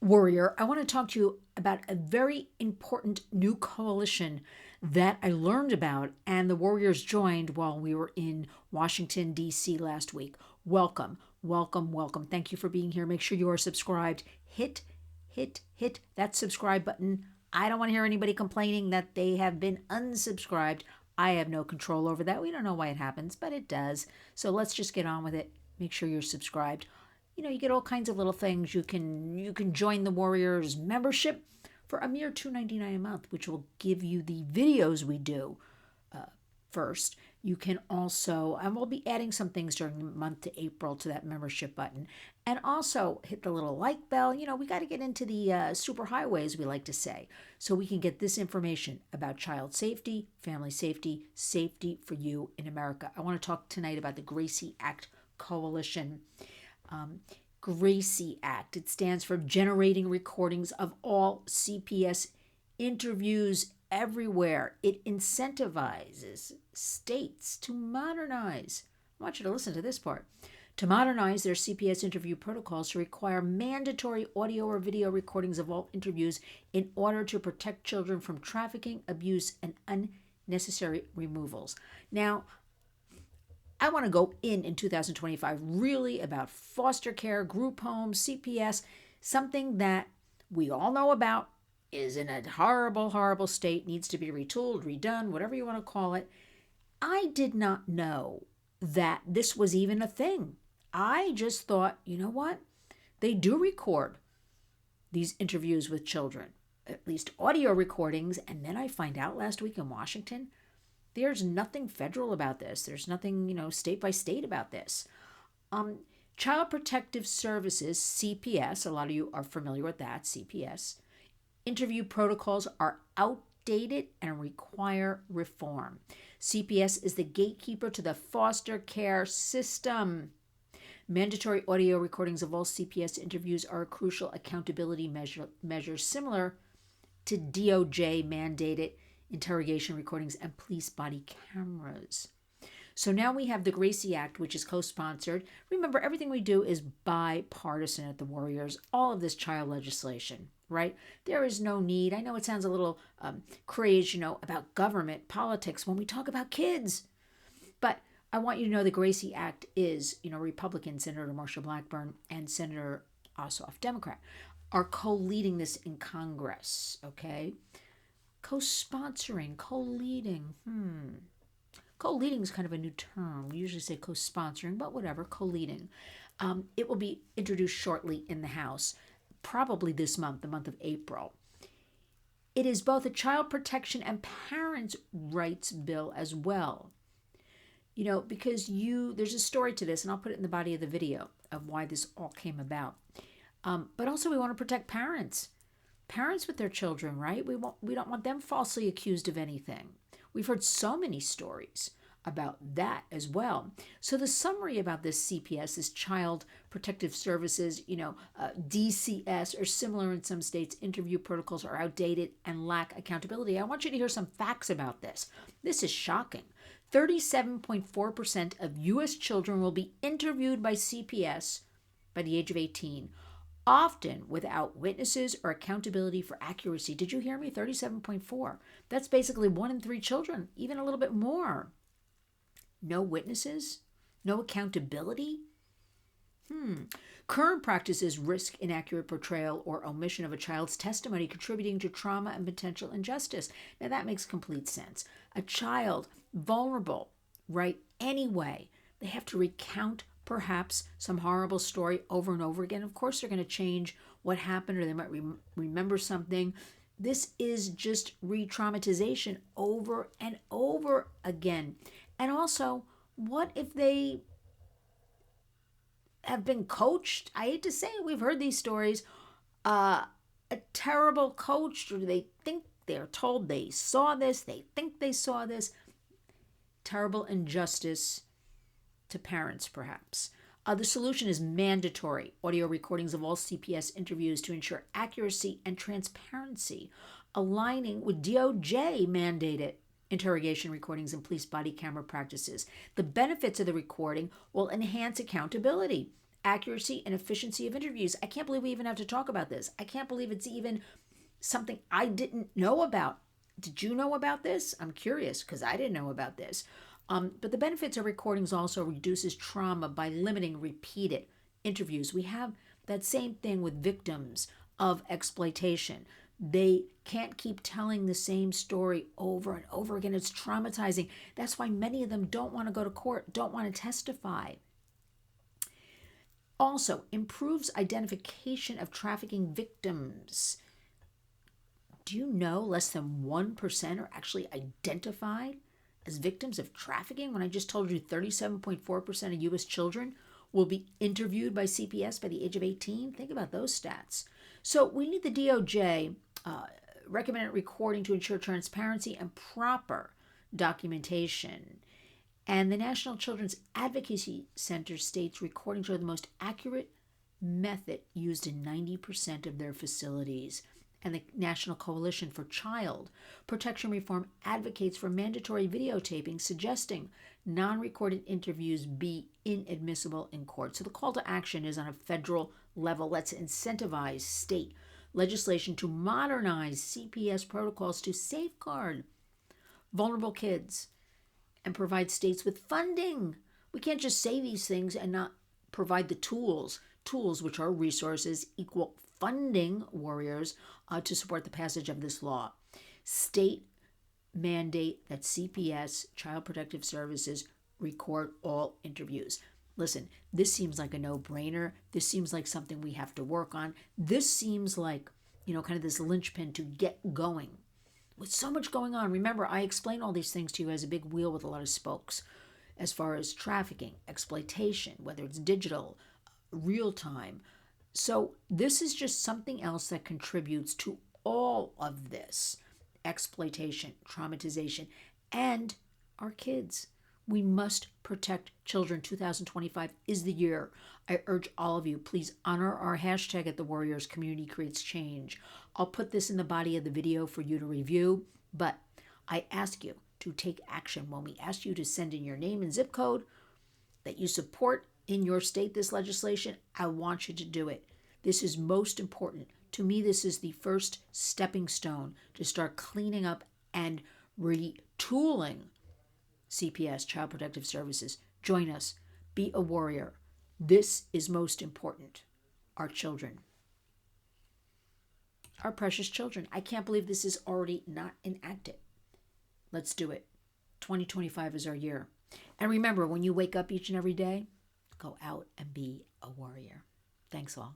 Warrior, I want to talk to you about a very important new coalition that I learned about and the Warriors joined while we were in Washington, D.C. last week. Welcome, welcome, welcome. Thank you for being here. Make sure you are subscribed. Hit that subscribe button. I don't want to hear anybody complaining that they have been unsubscribed. I have no control over that. We don't know why it happens, but it does. So let's just get on with it. Make sure you're subscribed. You get all kinds of little things. You can join the Warriors membership for a mere $2.99 a month, which will give you the videos we do first. You can also, and we'll be adding some things during the month to April to that membership button. And also hit the little like bell. We got to get into the super highways, we like to say, so we can get this information about child safety, family safety, safety for you in America. I want to talk tonight about the GRACIE Act Coalition. GRACIE Act. It stands for Generating Recordings of All CPS Interviews Everywhere. It incentivizes states to modernize. I want you to listen to this part. To modernize their CPS interview protocols to require mandatory audio or video recordings of all interviews in order to protect children from trafficking, abuse, and unnecessary removals. Now, I want to go in 2025 really about foster care, group homes, CPS, something that we all know about, is in a horrible, horrible state, needs to be retooled, redone, whatever you want to call it. I did not know that this was even a thing. I just thought, you know what? They do record these interviews with children, at least audio recordings, and then I find out last week in Washington, there's nothing federal about this. There's nothing, state by state about this. Child Protective Services, CPS, a lot of you are familiar with that, CPS, interview protocols are outdated and require reform. CPS is the gatekeeper to the foster care system. Mandatory audio recordings of all CPS interviews are a crucial accountability measure similar to DOJ-mandated interrogation recordings and police body cameras. So now we have the GRACIE Act, which is co-sponsored. Remember, everything we do is bipartisan at the Warriors. All of this child legislation, right? There is no need. I know it sounds a little crazed, about government politics when we talk about kids. But I want you to know the GRACIE Act is, Republican Senator Marsha Blackburn and Senator Ossoff, Democrat, are co-leading this in Congress, okay? Co-sponsoring, co-leading. Co-leading is kind of a new term. We usually say co-sponsoring, but whatever, co-leading. It will be introduced shortly in the House, probably this month, the month of April. It is both a child protection and parents' rights bill as well. Because there's a story to this, and I'll put it in the body of the video of why this all came about. But also we want to protect parents with their children, right? We don't want them falsely accused of anything. We've heard so many stories about that as well. So the summary about this CPS, this Child Protective Services, DCS or similar in some states, interview protocols are outdated and lack accountability. I want you to hear some facts about this. This is shocking. 37.4% of U.S. children will be interviewed by CPS by the age of 18. Often without witnesses or accountability for accuracy. Did you hear me? 37.4. That's basically 1 in 3 children, even a little bit more. No witnesses? No accountability? Current practices risk inaccurate portrayal or omission of a child's testimony, contributing to trauma and potential injustice. Now that makes complete sense. A child, vulnerable, right? Anyway, they have to recount perhaps some horrible story over and over again. Of course, they're going to change what happened, or they might remember something. This is just re-traumatization over and over again. And also, what if they have been coached? I hate to say it, we've heard these stories. A terrible coach, or they're told they saw this, they think they saw this. Terrible injustice to parents, perhaps. The solution is mandatory audio recordings of all CPS interviews to ensure accuracy and transparency, aligning with DOJ-mandated interrogation recordings and police body camera practices. The benefits of the recording will enhance accountability accuracy and efficiency of interviews. I can't believe we even have to talk about this. I can't believe it's even something I didn't know about. Did you know about this? I'm curious because I didn't know about this. But the benefits of recordings also reduces trauma by limiting repeated interviews. We have that same thing with victims of exploitation. They can't keep telling the same story over and over again. It's traumatizing. That's why many of them don't want to go to court, don't want to testify. Also, improves identification of trafficking victims. Do you know less than 1% are actually identified as victims of trafficking? When I just told you 37.4% of U.S. children will be interviewed by CPS by the age of 18. Think about those stats. So we need the DOJ recommended recording to ensure transparency and proper documentation. And the National Children's Advocacy Center states recordings are the most accurate method used in 90% of their facilities. And the National Coalition for Child Protection Reform advocates for mandatory videotaping, suggesting non-recorded interviews be inadmissible in court. So the call to action is on a federal level. Let's incentivize state legislation to modernize CPS protocols to safeguard vulnerable kids and provide states with funding. We can't just say these things and not provide the tools which are resources, equal funding, warriors, to support the passage of this law. State mandate that CPS, Child Protective Services, record all interviews. Listen, this seems like a no-brainer. This seems like something we have to work on. This seems like, kind of this linchpin to get going. With so much going on, remember, I explain all these things to you as a big wheel with a lot of spokes. As far as trafficking, exploitation, whether it's digital, real time. So this is just something else that contributes to all of this exploitation, traumatization, and our kids. We must protect children. 2025 is the year. I urge all of you, please honor our hashtag at The Warriors Community Creates Change. I'll put this in the body of the video for you to review, but I ask you to take action. When we ask you to send in your name and zip code that you support in your state this legislation, I want you to do it. This is most important. To me, this is the first stepping stone to start cleaning up and retooling CPS, Child Protective Services. Join us. Be a warrior. This is most important. Our children. Our precious children. I can't believe this is already not enacted. Let's do it. 2025 is our year. And remember, when you wake up each and every day, go out and be a warrior. Thanks all.